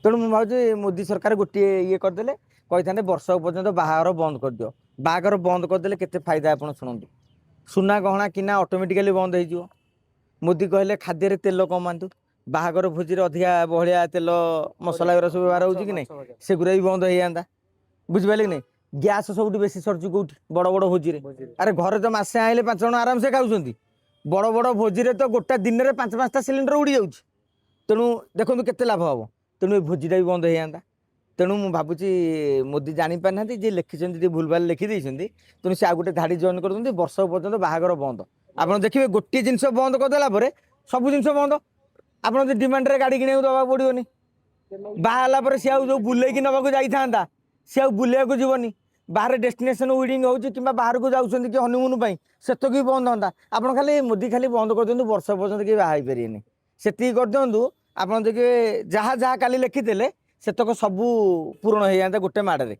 तेणु मुझे भावी मोदी सरकार गोटे ये करदे कही वर्ष पर्यंत बाहागर बंद कर दियो बाहागर बंद करदे केते फायदा आप शुणु सुना गहना किना ऑटोमेटिकली बंद हो मोदी कहले खाद्य तेल कमातु बाहागर भोजी अधिका बहलिया तेल मसला गुरा सब व्यवहार होगी कि नहीं सेगुरा भी बंद हो जाता बुझिपारे कि नहीं गैस सब बेस सरुची कौटी बड़ बड़ भोजी अरे घरे तो मसे आइले 5 जन आराम से खाऊँ बड़ बड़ भोजी तो गोटा दिन में 5-5टा सिलिंडर उड़ी जाऊँ तेणु देखो केते लाभ हम तेणु ये भोजीटा भी बंद हो जाता तेणु मुझे भावुँ मोदी जापार ना जी लिखिं भूल भाल लिखिदे तेणु से आ गए धाड़ी जॉइन कर वर्ष पर्यंत बाहागर बंद आप देखिए गोटे जिनस बंद करदेला सब जिन बंद आप डिमांड रे गाड़ी किणा दवा पड़ोनी बाहर सी जो बुले नवाक जाता सी बुले जीवनी बाहर डेस्टिनेशन वेडिंग हो कि बाहर को जाऊँ कि हनीमून से तो भी बंद हाँ आप खाली मोदी खाली बंद कर दिखाँ वर्ष पर्यंत कि बाहर पारे से कर दिखाँ आप देखिए जहाँ जहाँ काली लिखिदे से तक सब पूरण हो जाता गोटे माड़े